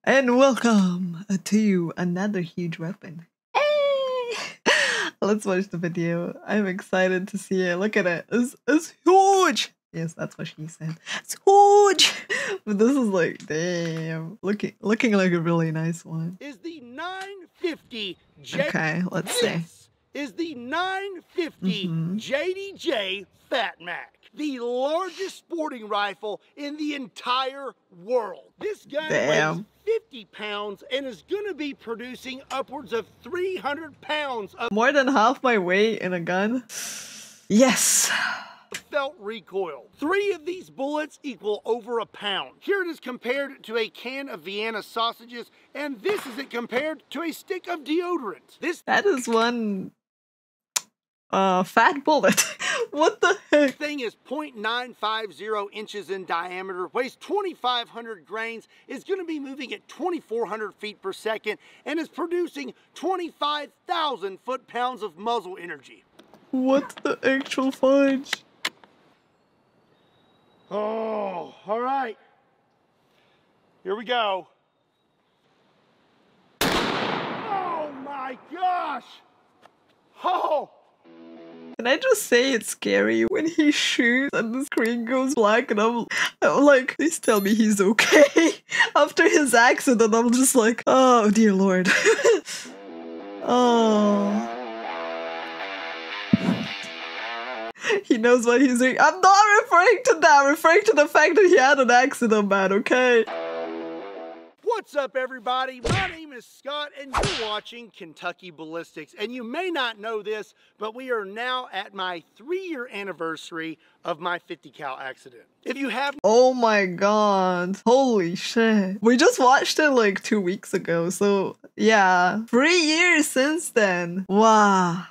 And welcome to another huge weapon. Hey! Let's watch the video. I'm excited to see it. Look at it. It's huge! Yes, that's what she said. It's huge! But this is like, damn. Looking like a really nice one. Is the 950 J. Okay, let's see. This is the 950 JDJ Fat Mac, the largest sporting rifle in the entire world. This gun weighs 50 pounds and is going to be producing upwards of 300 pounds of more than half my weight in a gun. Yes. Felt recoil. 3 of these bullets equal over a pound. Here it is compared to a can of Vienna sausages, and this is it compared to a stick of deodorant. That is one fat bullet. What the heck? Thing is 0.950 inches in diameter, weighs 2,500 grains, is going to be moving at 2,400 feet per second, and is producing 25,000 foot-pounds of muzzle energy. What the actual fudge? Oh, all right. Here we go. Oh my gosh! Oh! Can I just say it's scary when he shoots and the screen goes black and I'm like, please tell me he's okay. After his accident, I'm just like, oh dear Lord. Oh. He knows what he's doing. I'm not referring to that. I'm referring to the fact that he had an accident, man, okay? What's up, everybody? My name is Scott, and you're watching Kentucky Ballistics. And you may not know this, but we are now at my 3-year anniversary of my 50 cal accident. If you have— oh my god. Holy shit. We just watched it like 2 weeks ago, so yeah. 3 years since then. Wow.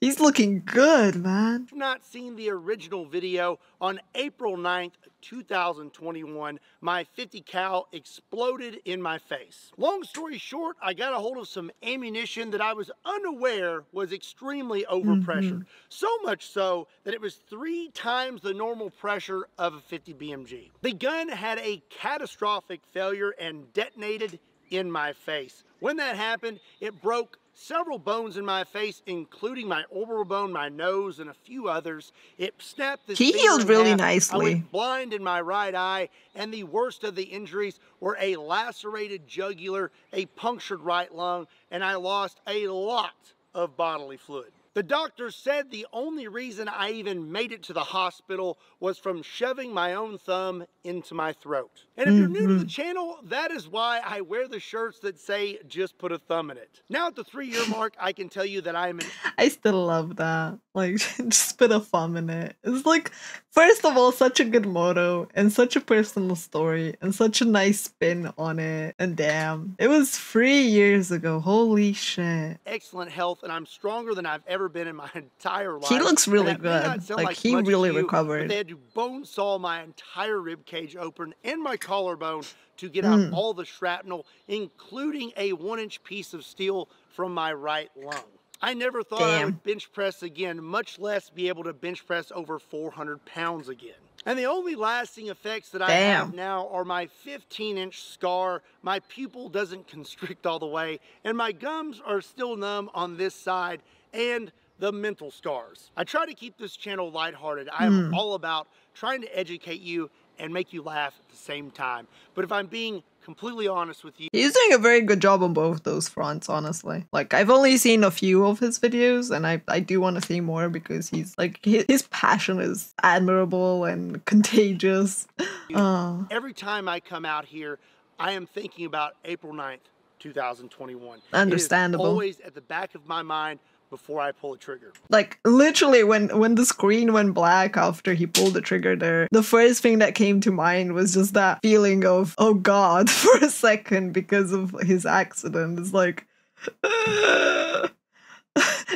He's looking good, man. If you've not seen the original video, on April 9th, 2021, my 50 cal exploded in my face. Long story short, I got a hold of some ammunition that I was unaware was extremely overpressured. So much so that it was 3 times the normal pressure of a 50 BMG. The gun had a catastrophic failure and detonated in my face. When that happened, it broke several bones in my face, including my orbital bone, my nose, and a few others. It snapped this He healed really I nicely. went blind in my right eye, and the worst of the injuries were a lacerated jugular, a punctured right lung, and I lost a lot of bodily fluid. The doctor said the only reason I even made it to the hospital was from shoving my own thumb into my throat. And if you're new to the channel, that is why I wear the shirts that say, just put a thumb in it. Now at the 3-year mark, I can tell you that I am I still love that. Like, just put a thumb in it. It's like, first of all, such a good motto, and such a personal story, and such a nice spin on it. And damn, it was 3 years ago. Holy shit. excellent health, and I'm stronger than I've ever been in my entire life. He looks really And that may not good. sound Like, he much to really you, recovered. But they had to bone saw my entire rib cage open and my collarbone to get out all the shrapnel, including a 1-inch piece of steel from my right lung. I never thought I would bench press again, much less be able to bench press over 400 pounds again. And the only lasting effects that I have now are my 15-inch scar, my pupil doesn't constrict all the way, and my gums are still numb on this side, and the mental scars. I try to keep this channel lighthearted. I am all about trying to educate you and make you laugh at the same time. But if I'm being completely honest with you, he's doing a very good job on both those fronts, honestly. Like, I've only seen a few of his videos, and I do want to see more because he's like, his passion is admirable and contagious. every time I come out here, I am thinking about April 9th, 2021. Understandable. It is always at the back of my mind before I pull a trigger. Like, literally, when the screen went black after he pulled the trigger there, the first thing that came to mind was just that feeling of, oh god, for a second, because of his accident. It's like,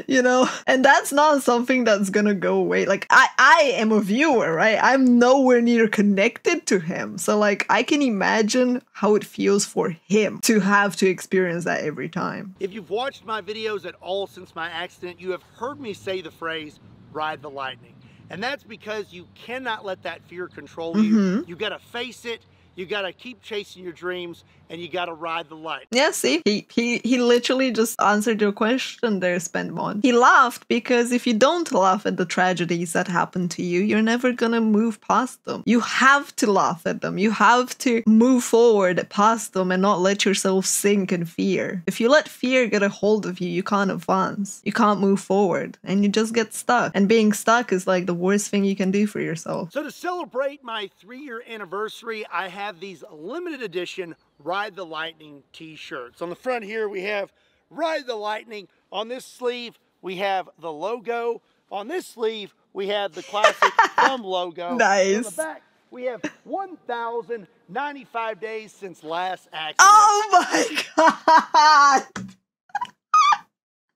you know? And that's not something that's gonna go away. Like, I am a viewer, right? I'm nowhere near connected to him. So, like, I can imagine how it feels for him to have to experience that every time. If you've watched my videos at all since my accident, you have heard me say the phrase, ride the lightning. And that's because you cannot let that fear control you. You gotta face it. You got to keep chasing your dreams, and you got to ride the light. Yeah, see, he literally just answered your question there, Spendmon. He laughed because if you don't laugh at the tragedies that happen to you, you're never gonna move past them. You have to laugh at them. You have to move forward past them and not let yourself sink in fear. If you let fear get a hold of you, you can't advance. You can't move forward, and you just get stuck. And being stuck is like the worst thing you can do for yourself. So to celebrate my 3-year anniversary, I have these limited edition Ride the Lightning t-shirts. On the front here, we have Ride the Lightning. On this sleeve, we have the logo. On this sleeve, we have the classic thumb logo. Nice. On the back, we have 1,095 days since last accident. Oh my god!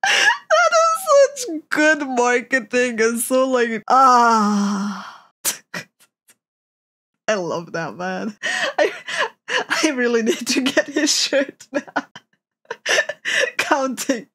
That is such good marketing and so like, I love that, man. I really need to get his shirt now. Counting.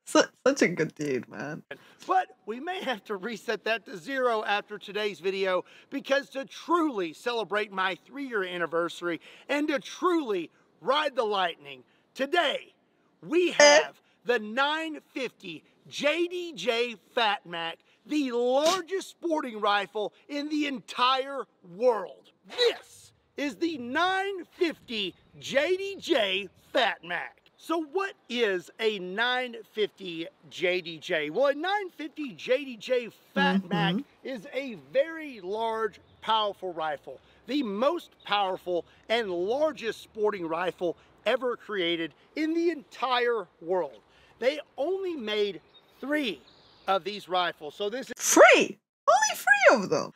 Such a good dude, man. But we may have to reset that to 0 after today's video, because to truly celebrate my 3-year anniversary and to truly ride the lightning, today we have the 950 JDJ Fat Mac, the largest sporting rifle in the entire world. This is the 950 JDJ Fat Mac. So what is a 950 JDJ? Well, a 950 JDJ Fat Mac is a very large, powerful rifle. The most powerful and largest sporting rifle ever created in the entire world. They only made 3 of these rifles. So this is free. Only 3 of them.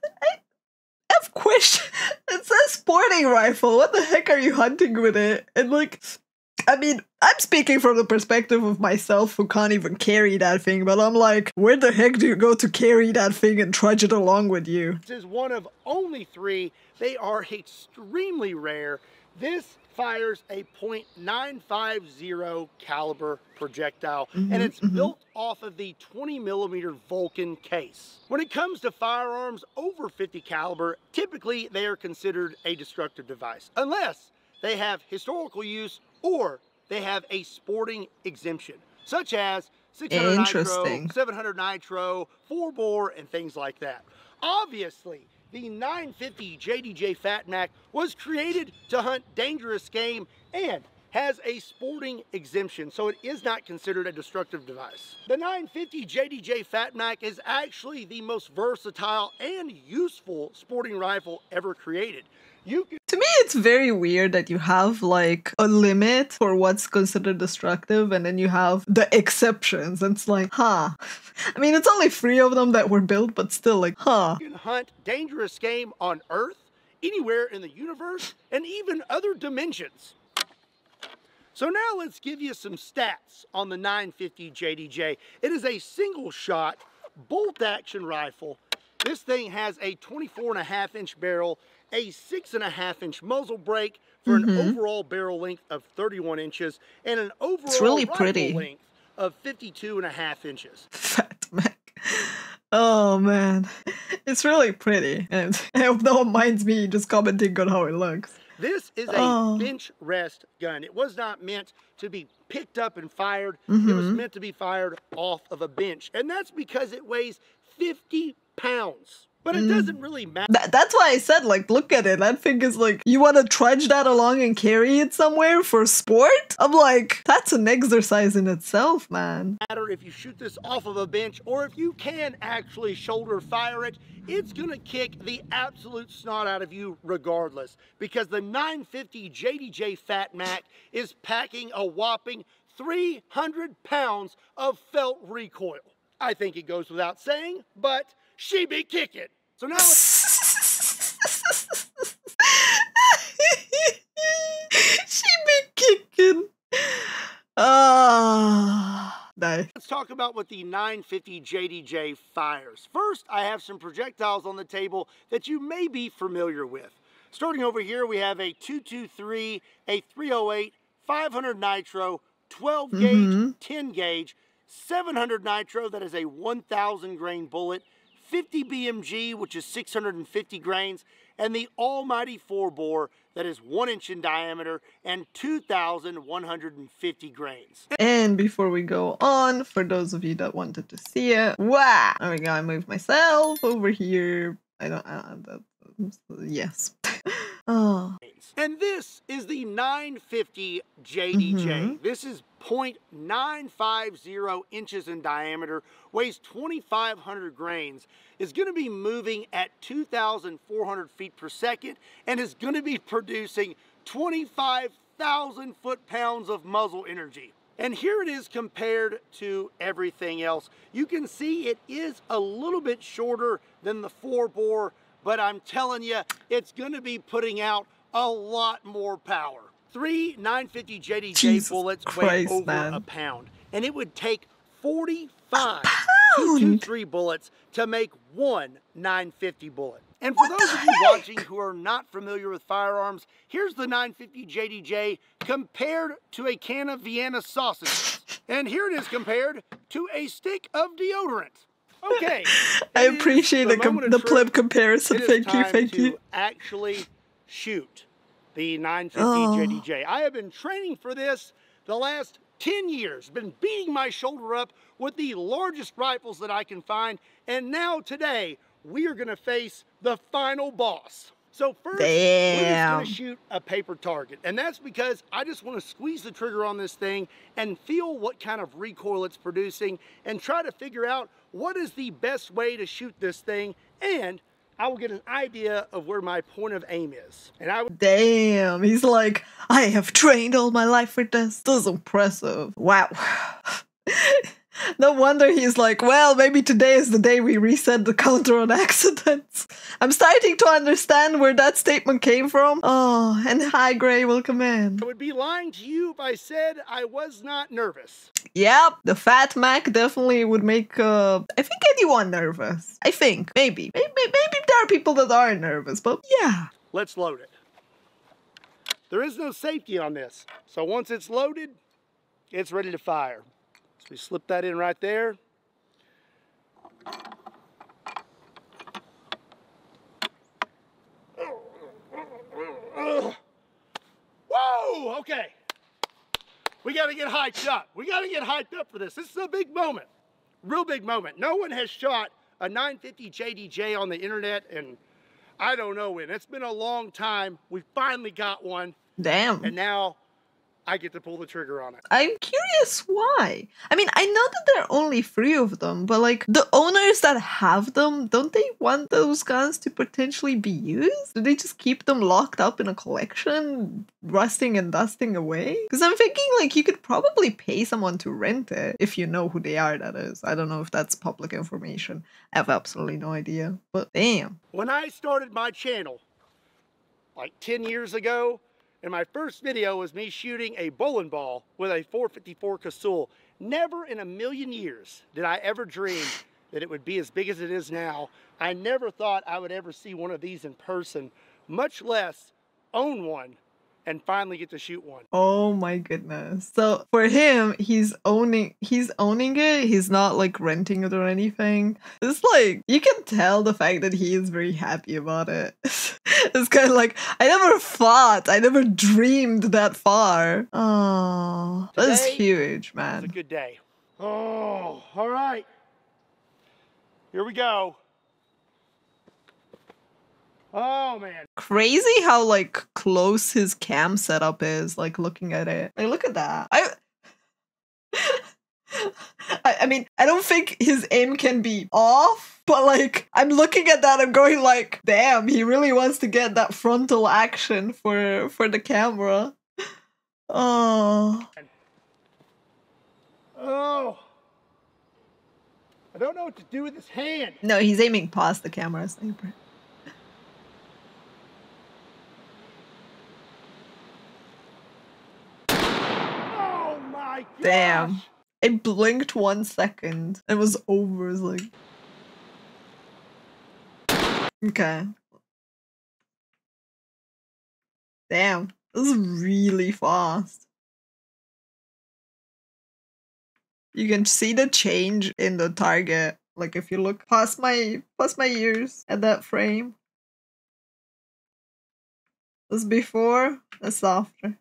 I have question. It says sporting rifle. What the heck are you hunting with it? And like, I mean, I'm speaking from the perspective of myself who can't even carry that thing, but I'm like, where the heck do you go to carry that thing and trudge it along with you? This is one of only 3. They are extremely rare. This fires a .950 caliber projectile, and it's built off of the 20mm Vulcan case. When it comes to firearms over 50 caliber, typically they are considered a destructive device, unless they have historical use or they have a sporting exemption, such as 600 nitro, 700 nitro, 4-bore, and things like that. Obviously, the 950 JDJ Fat Mac was created to hunt dangerous game and has a sporting exemption, so it is not considered a destructive device. The 950 JDJ Fat Mac is actually the most versatile and useful sporting rifle ever created. To me, it's very weird that you have like a limit for what's considered destructive and then you have the exceptions. It's like, huh. I mean, it's only 3 of them that were built, but still like, huh. You can hunt dangerous game on Earth, anywhere in the universe, and even other dimensions. So now let's give you some stats on the 950 JDJ. It is a single shot bolt action rifle. This thing has a 24.5-inch barrel, a 6.5-inch muzzle brake for an overall barrel length of 31 inches, and an overall rifle length of 52.5 inches. Fat Mac. Oh man, it's really pretty, and I hope no one minds me just commenting on how it looks. This is a bench rest gun. It was not meant to be picked up and fired. It was meant to be fired off of a bench, and that's because it weighs 50 pounds. But it doesn't really matter. That's why I said, like, look at it. That thing is like, you want to trudge that along and carry it somewhere for sport? I'm like, that's an exercise in itself, man. Matter if you shoot this off of a bench or if you can actually shoulder fire it, it's gonna kick the absolute snot out of you regardless, because the 950 JDJ Fat Mac is packing a whopping 300 pounds of felt recoil. I think it goes without saying, but she be kicking. So now she be kicking. Nice. Let's talk about what the 950 JDJ fires. First, I have some projectiles on the table that you may be familiar with. Starting over here, we have a 223, a 308, 500 nitro, 12 gauge, 10 gauge, 700 nitro, that is a 1,000 grain bullet, 50 BMG, which is 650 grains, and the almighty 4-bore that is 1 inch in diameter and 2,150 grains. And before we go on, for those of you that wanted to see it, wow! There we go, I moved myself over here. Yes. Oh. And this is the 950 JDJ. This is 0.950 inches in diameter, weighs 2,500 grains, is going to be moving at 2,400 feet per second, and is going to be producing 25,000 foot-pounds of muzzle energy. And here it is compared to everything else. You can see it is a little bit shorter than the 4-bore, but I'm telling you, it's going to be putting out a lot more power. 3 950 JDJ bullets weigh over a pound, and it would take 45 223 bullets to make one 950 bullet. And for those of you watching who are not familiar with firearms, here's the 950 JDJ compared to a can of Vienna sausages. And here it is compared to a stick of deodorant. Okay. I appreciate the pleb comparison. Thank you. To actually shoot the 950 JDJ. I have been training for this the last 10 years, been beating my shoulder up with the largest rifles that I can find, and now today we are going to face the final boss. So first, we're just going to shoot a paper target, and that's because I just want to squeeze the trigger on this thing and feel what kind of recoil it's producing and try to figure out what is the best way to shoot this thing, and I will get an idea of where my point of aim is. And I would— Damn, he's like, I have trained all my life for this. This is impressive. Wow. No wonder he's like, well, maybe today is the day we reset the counter on accidents. I'm starting to understand where that statement came from. Oh, and hi, Gray, welcome in. I would be lying to you if I said I was not nervous. Yep, the Fat Mac definitely would make, I think anyone nervous. I think, maybe. Maybe there are people that are nervous, but yeah. Let's load it. There is no safety on this, so once it's loaded, it's ready to fire. So we slip that in right there. Whoa, okay. We got to get hyped up. We got to get hyped up for this. This is a big moment, real big moment. No one has shot a 950 JDJ on the internet, and I don't know when. It's been a long time. We finally got one. Damn. And now I get to pull the trigger on it. I'm curious why. I mean, I know that there are only 3 of them, but like the owners that have them, don't they want those guns to potentially be used? Do they just keep them locked up in a collection, rusting and dusting away? Because I'm thinking like you could probably pay someone to rent it if you know who they are, that is. I don't know if that's public information. I have absolutely no idea, but damn. When I started my channel, like 10 years ago, and my first video was me shooting a bowling ball with a 454 Casull. Never in a million years did I ever dream that it would be as big as it is now. I never thought I would ever see one of these in person, much less own one and finally get to shoot one. Oh my goodness. So for him, he's owning it. He's not like renting it or anything. It's like, you can tell the fact that he is very happy about it. It's kind of like, I never dreamed that far. Oh, that's huge, man. It's a good day. Oh, all right. Here we go. Oh, man. Crazy how, like, close his cam setup is, like, looking at it. Like, look at that. I mean, I don't think his aim can be off, but, like, I'm looking at that, I'm going like, damn, he really wants to get that frontal action for the camera. Oh. Oh. I don't know what to do with his hand. No, he's aiming past the camera, sniper. Damn. It blinked 1 second. It was over. It was like... Okay. Damn. This is really fast. You can see the change in the target Like if you look past my ears at that frame. That's before, that's after.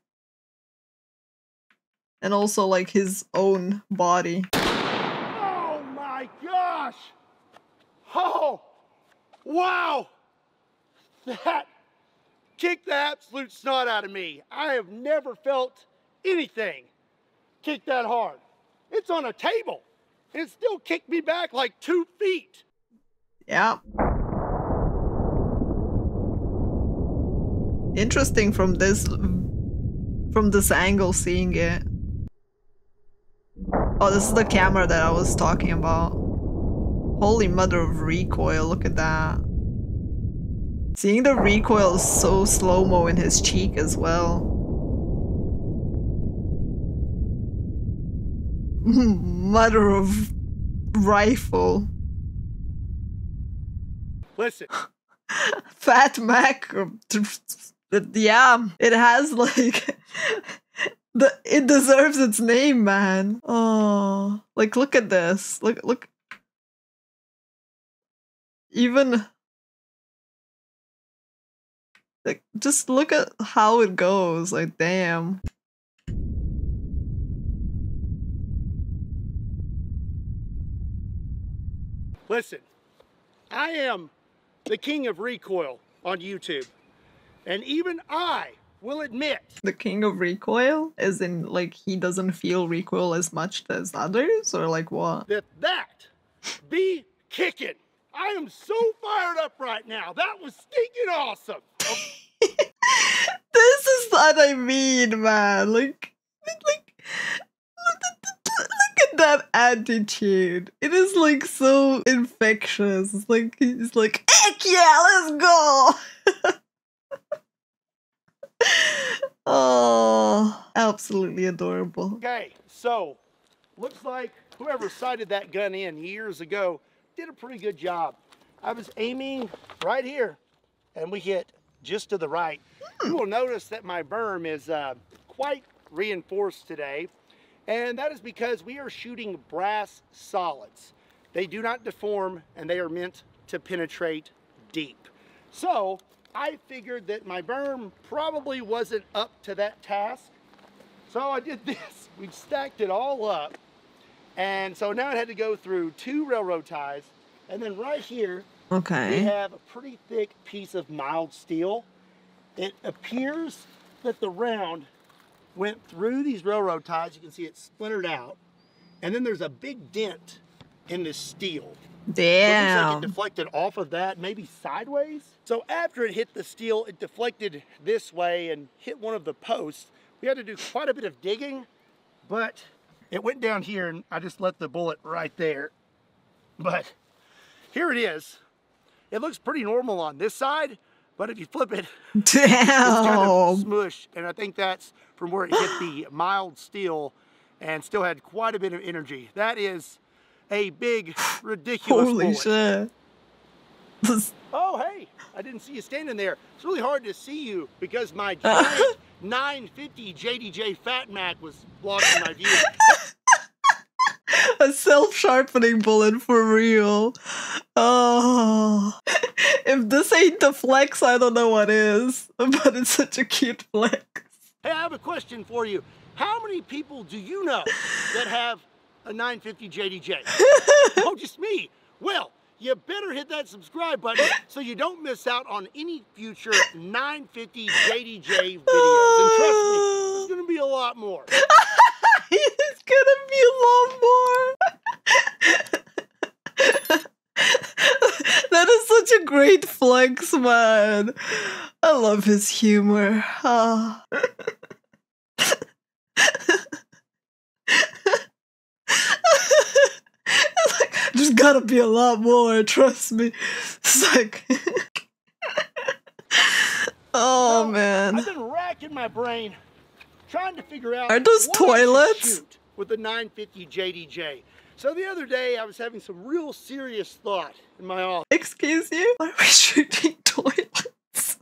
And also like his own body. Oh my gosh! Oh, wow! That kicked the absolute snot out of me. I have never felt anything kick that hard. It's on a table. And it still kicked me back like 2 feet. Yeah. Interesting from this angle seeing it. Oh, this is the camera that I was talking about. Holy mother of recoil, look at that. Seeing the recoil is so slow-mo in his cheek as well. Mother of rifle. Listen. Fat Mac. Yeah, it has like it deserves its name, man. Oh, like look at this. Look. Even like just look at how it goes. Like damn. Listen, I am the king of recoil on YouTube. And even I will admit. The king of recoil? As in, like, he doesn't feel recoil as much as others? Or like what? That be kicking. I am so fired up right now. That was stinking awesome. This is what I mean, man. Like, look at that attitude. It is like so infectious. It's like, he's like, heck yeah, let's go! Oh, absolutely adorable. Okay, so looks like whoever sighted that gun in years ago did a pretty good job. I was aiming right here and we hit just to the right. You will notice that my berm is quite reinforced today, and that is because we are shooting brass solids. They do not deform and they are meant to penetrate deep. So I figured that my berm probably wasn't up to that task. So I did this. We stacked it all up. And so now it had to go through 2 railroad ties. And then right here, we have a pretty thick piece of mild steel. It appears that the round went through these railroad ties. You can see it splintered out. And then there's a big dent in this steel. Damn. So it looks like it deflected off of that, maybe sideways. So after it hit the steel, it deflected this way and hit one of the posts. We had to do quite a bit of digging, but it went down here and I just let the bullet right there. But here it is. It looks pretty normal on this side, but if you flip it, damn, it's kind of smushed. And I think that's from where it hit the mild steel and still had quite a bit of energy. That is a big, ridiculous holy bullet. Shit. Oh, hey, I didn't see you standing there. It's really hard to see you because my giant 950 JDJ Fat Mac was blocking my view. A self-sharpening bullet for real. Oh. If this ain't the flex, I don't know what is. But it's such a cute flex. Hey, I have a question for you. How many people do you know that have a 950 JDJ? Oh, just me. Well, you better hit that subscribe button so you don't miss out on any future 950 JDJ videos. And trust me, there's gonna be a lot more. It's gonna be a lot more. That is such a great flex, man. I love his humor. Oh. There's gotta be a lot more, trust me. It's like oh, man. I've been racking my brain trying to figure out, are those toilets? I should shoot with the 950 JDJ. So the other day I was having some real serious thought in my office. Excuse you? Why are we shooting toilets?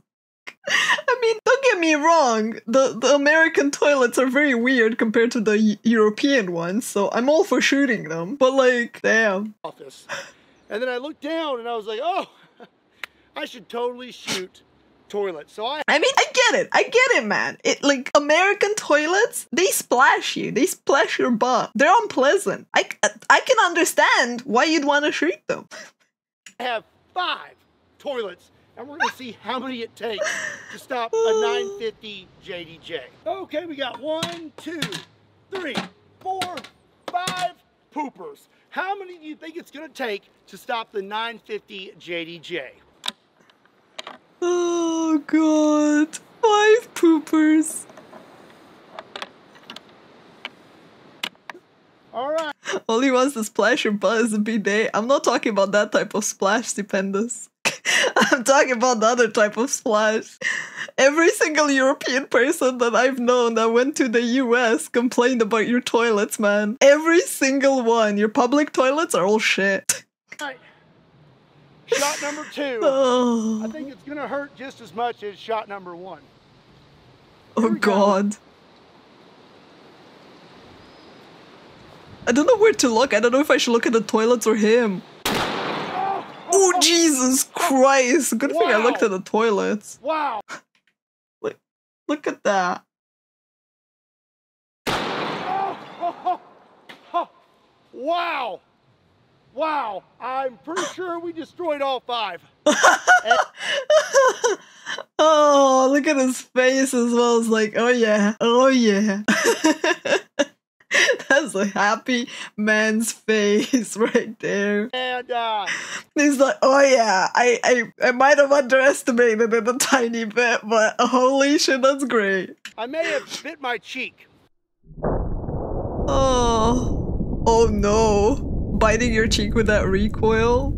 I mean, don't get me wrong, the American toilets are very weird compared to the European ones, so I'm all for shooting them, but like, damn. Office. And then I looked down and I was like, oh, I should totally shoot toilets. So I mean, I get it, man. It like American toilets, they splash you. They splash your butt. They're unpleasant. I can understand why you'd want to shoot them. I have 5 toilets, and we're gonna see how many it takes to stop a 950 JDJ. Okay, we got 1, 2, 3, 4, 5 poopers. How many do you think it's gonna take to stop the 950 JDJ? Oh god, 5 poopers. All right. All he wants to splash your butt is a bidet. I'm not talking about that type of splash, stupendous. I'm talking about the other type of splash. Every single European person that I've known that went to the US complained about your toilets, man. Every single one. Your public toilets are all shit. All right. Shot number 2. Oh, I think it's gonna hurt just as much as shot number 1. oh god. I don't know where to look. I don't know if I should look at the toilets or him. Oh, Jesus Christ. Good thing I looked at the toilets. Wow. Look at that. Wow. Wow. I'm pretty sure we destroyed all 5. Oh, look at his face as well. It's like, oh yeah, oh yeah. That's a happy man's face right there. And he's like, oh yeah, I might have underestimated it a tiny bit, but holy shit, that's great. I may have bit my cheek. Oh no. Biting your cheek with that recoil?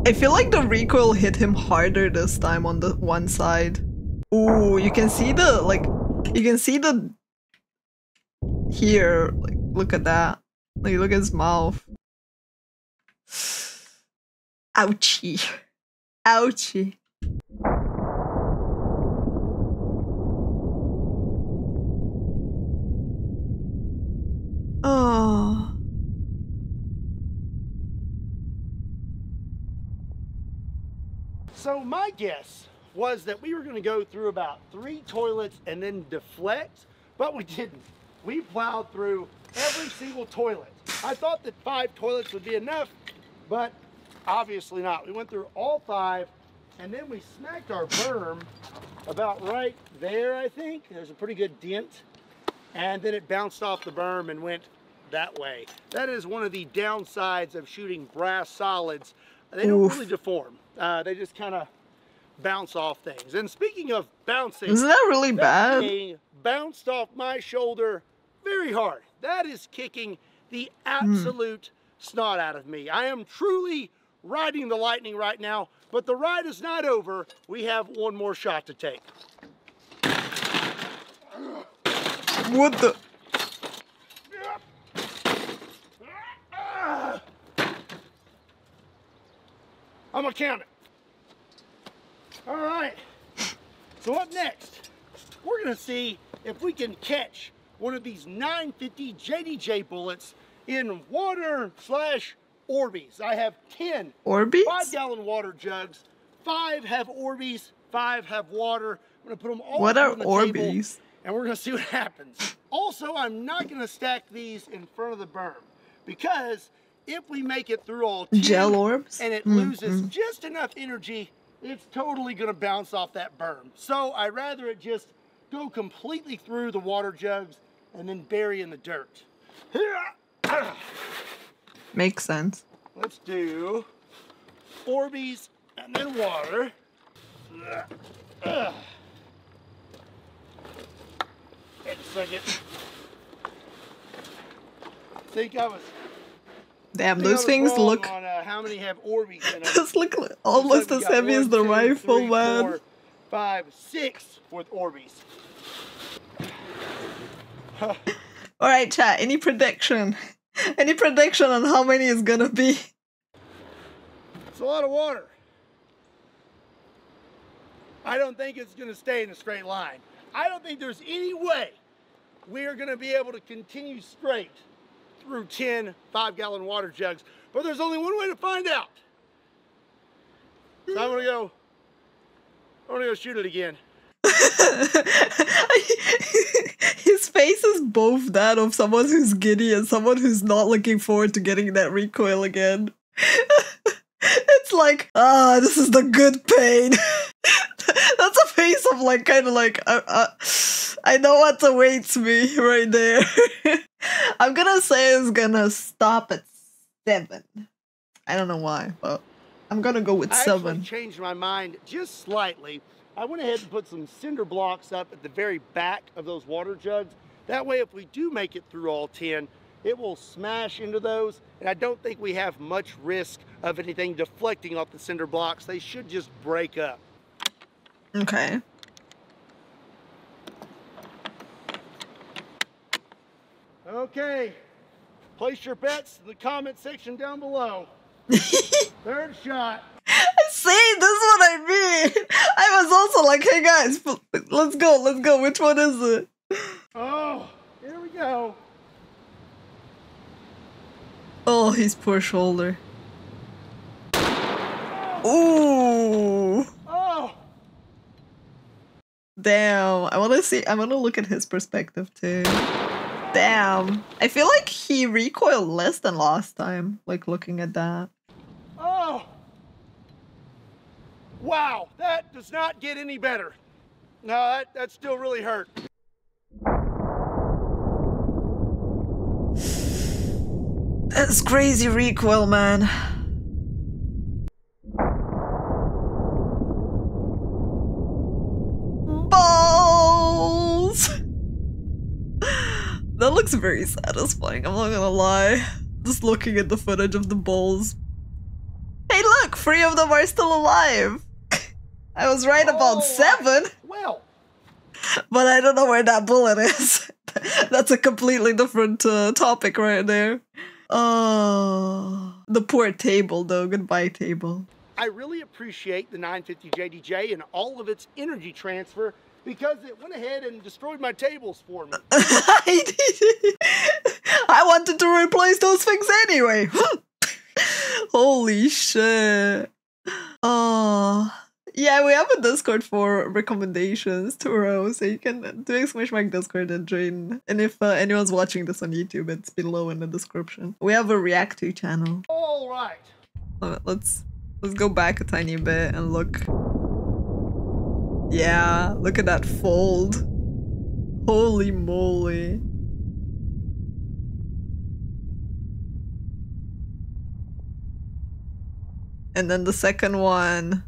I feel like the recoil hit him harder this time on the one side. Ooh, you can see the, like, you can see the, here, like, look at that. Like, look at his mouth. Ouchie. Ouchie. Oh. So my guess was that we were going to go through about 3 toilets and then deflect, but we didn't. We plowed through every single toilet. I thought that 5 toilets would be enough, but obviously not. We went through all 5, and then we smacked our berm about right there, I think. There's a pretty good dent, and then it bounced off the berm and went that way. That is one of the downsides of shooting brass solids. They don't really deform. They just kind of bounce off things. And speaking of bouncing, isn't that really bad? Thing bounced off my shoulder very hard. That is kicking the absolute snot out of me. I am truly riding the lightning right now, but the ride is not over. We have one more shot to take. What the? I'm gonna count it. All right, so up next, we're gonna see if we can catch one of these 950 JDJ bullets in water / Orbeez. I have 10 Orbeez? 5-gallon water jugs. 5 have Orbeez, 5 have water. I'm gonna put them all what are on the Orbeez? table, and we're gonna see what happens. Also, I'm not gonna stack these in front of the berm because if we make it through all 10 gel orbs and it loses just enough energy, it's totally gonna bounce off that berm. So I'd rather it just go completely through the water jugs and then bury in the dirt. Makes sense. Let's do Orbeez and then water. Wait a second. I think I was. Damn, those things look. On, how many have Orbeez in them? Those look almost as heavy as the rifle, man. 4, 5, 6 with Orbeez. All right, chat. Any prediction? Any prediction on how many it's gonna be? It's a lot of water. I don't think it's gonna stay in a straight line. I don't think there's any way we are going to be able to continue straight through 10 5-gallon water jugs. But there's only one way to find out. So I'm going to go shoot it again. His face is both that of someone who's giddy and someone who's not looking forward to getting that recoil again. It's like, this is the good pain. That's a face of like, kind of like, I know what awaits me right there. I'm gonna say it's gonna stop at 7. I don't know why, but I'm gonna go with 7. I actually changed my mind just slightly. I went ahead and put some cinder blocks up at the very back of those water jugs. That way, if we do make it through all 10, it will smash into those, and I don't think we have much risk of anything deflecting off the cinder blocks. They should just break up. Okay. Okay, place your bets in the comment section down below. Third shot. See, this is what I mean. I was also like, hey guys, let's go. Which one is it? Oh, here we go. Oh, his poor shoulder. Ooh. Oh. Damn. I want to look at his perspective too. Damn. I feel like he recoiled less than last time, like looking at that. Oh. Wow, that does not get any better. No, that still really hurt. That's crazy recoil, man. Balls! That looks very satisfying, I'm not gonna lie. Just looking at the footage of the balls. Hey look, 3 of them are still alive! I was right about 7! Well. But I don't know where that bullet is. That's a completely different topic right there. Oh, the poor table though. Goodbye, table. I really appreciate the 950 JDJ and all of its energy transfer because it went ahead and destroyed my tables for me. I wanted to replace those things anyway. Holy shit. Oh. Yeah, we have a Discord for recommendations tomorrow, so you can do / Discord and join. And if anyone's watching this on YouTube, it's below in the description. We have a React to channel. All right. Let's go back a tiny bit and look. Yeah, look at that fold. Holy moly. And then the second one.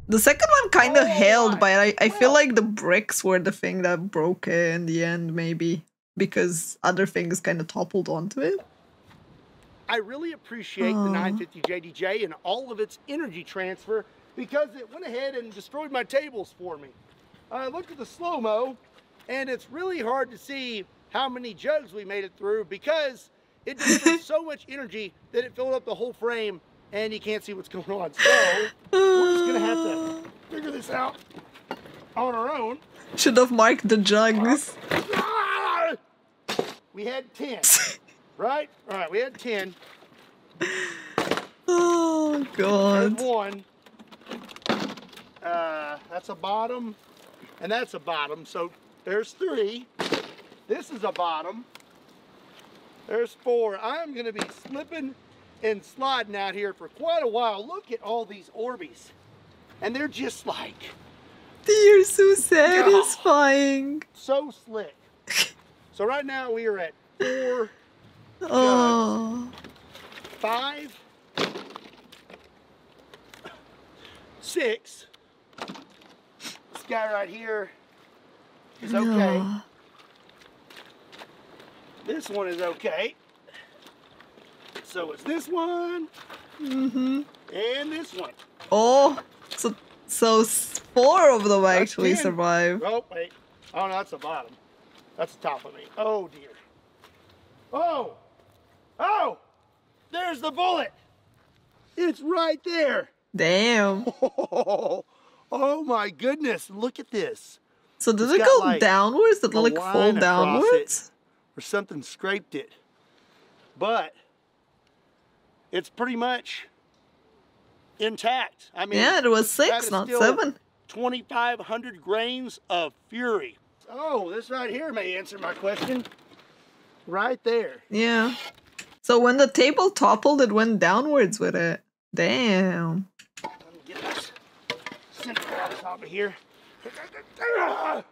The second one kind of held, but I feel like the bricks were the thing that broke it in the end, maybe. Because other things kind of toppled onto it. I really appreciate the 950 JDJ and all of its energy transfer because it went ahead and destroyed my tables for me. I looked at the slow-mo, and it's really hard to see how many jugs we made it through because it destroyed so much energy that it filled up the whole frame and you can't see what's going on. So we're just gonna have to figure this out on our own. Should have marked the jugs. We had 10, right? All right, we had 10. Oh God. There's 1. That's a bottom, and that's a bottom. So there's 3. This is a bottom. There's 4. I'm gonna be slipping and sliding out here for quite a while. Look at all these Orbeez. And they're just like... They're so satisfying. So slick. So right now we are at 4 jugs. 5, 6. This guy right here is okay. This one is okay. So it's this one, and this one. Oh, so 4 of them actually survived. Oh, wait. Oh, no, that's the bottom. That's the top of me. Oh, dear. Oh! Oh! There's the bullet! It's right there! Damn. Oh my goodness, look at this. So did It's it got, go like, downwards? Did it a like line fall across downwards? or something scraped it. But it's pretty much intact. I mean, Yeah, it was that 6, is not still 7. 2,500 grains of fury. Oh, this right here may answer my question. Right there. Yeah. So when the table toppled, it went downwards with it. Damn. Let me get this center out of here. That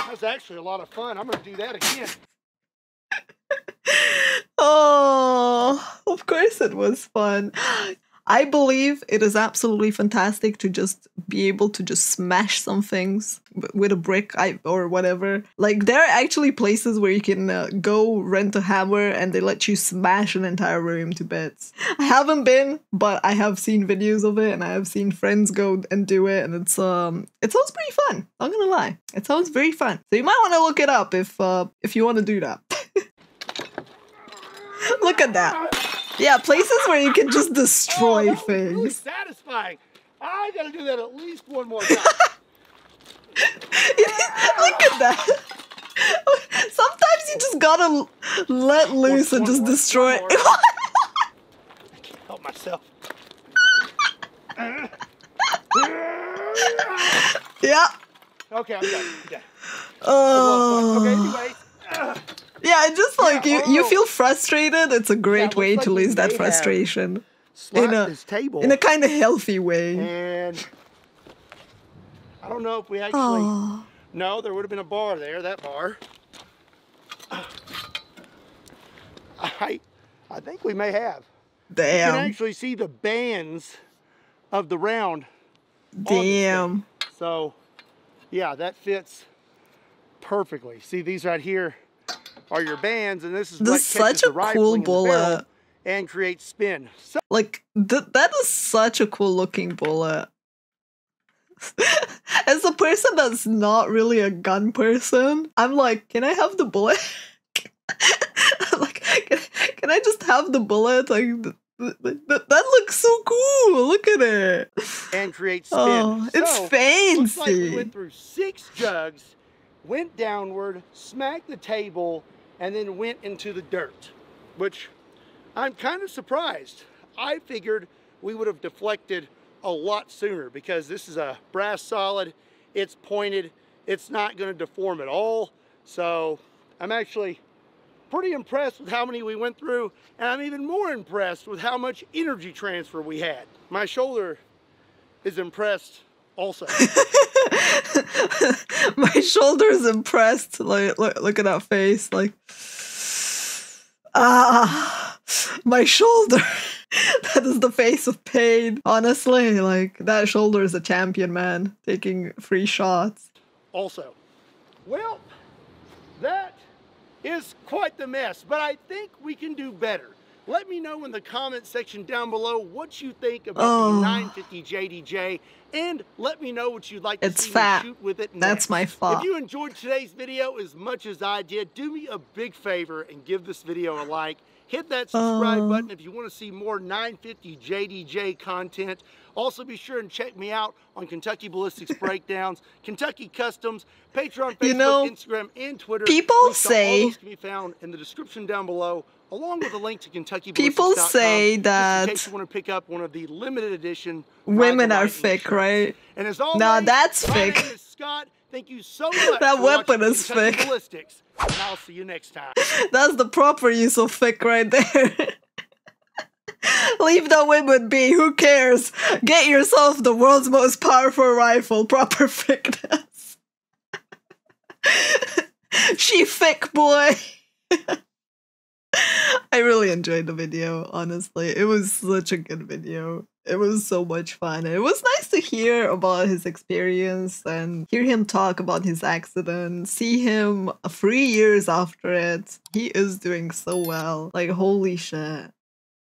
was actually a lot of fun. I'm going to do that again. Oh, of course it was fun. I believe it is absolutely fantastic to just be able to just smash some things with a brick or whatever. Like, there are actually places where you can go rent a hammer and they let you smash an entire room to bits. I haven't been, but I have seen videos of it and I have seen friends go and do it, and it sounds pretty fun. Not gonna lie, it sounds very fun. So you might want to look it up if you want to do that. Look at that. Yeah, places where you can just destroy that was things. really satisfying. I gotta do that at least one more time. Look at that. Sometimes you just gotta let loose and just destroy. One more. I can't help myself. Yeah. Okay, I'm done. I'm done. Oh. Okay, anyways. Yeah, it's just like you oh. feel frustrated. It's a great way looks to like we lose that may have frustration Slap this table. in a kind of healthy way. And I don't know if we actually. Oh. No, there would have been a bar there. That bar. I think we may have. Damn. You can actually see the bands of the round. Damn. So, yeah, that fits perfectly. See, these right here are your bands, and this is what catches such a the rifling cool in the barrel bullet. and creates spin. So, Like, that is such a cool looking bullet. As a person that's not really a gun person, I'm like, can I have the bullet? Like, can I just have the bullet? Like, that looks so cool. Look at it. And create spin. Oh, it's so, fancy. Looks like we went through 6 jugs, went downward, smacked the table, and then went into the dirt, which I'm kind of surprised. I figured we would have deflected a lot sooner because this is a brass solid. It's pointed. It's not going to deform at all. So I'm actually pretty impressed with how many we went through, and I'm even more impressed with how much energy transfer we had. My shoulder is impressed also. My shoulder is impressed. Like, look at that face. Like, my shoulder. That is the face of pain. Honestly, like, that shoulder is a champion, man. Taking free shots. Also, well, that is quite the mess, but I think we can do better. Let me know in the comment section down below what you think about the 950 JDJ, and let me know what you'd like to see me shoot with it next. That's my fault. If you enjoyed today's video as much as I did, do me a big favor and give this video a like. Hit that subscribe button if you want to see more 950 JDJ content. Also, be sure and check me out on Kentucky Ballistics Breakdowns, Kentucky Customs, Patreon, Facebook, Instagram, and Twitter. People say all those can be found in the description down below, along with a link to KentuckyBallistics.com. People say that in case you want to pick up one of the limited edition women are fake, right? And as always, nah, that's my fake. name is Scott. Thank you so much. That for weapon watching is Kentucky fake. Ballistics, and I'll see you next time. That's the proper use of fake right there. Leave the women be. Who cares? Get yourself the world's most powerful rifle. Proper fakeness. She fake, boy. I really enjoyed the video, honestly. It was such a good video. It was so much fun. It was nice to hear about his experience and hear him talk about his accident, see him 3 years after it. He is doing so well. Like, holy shit.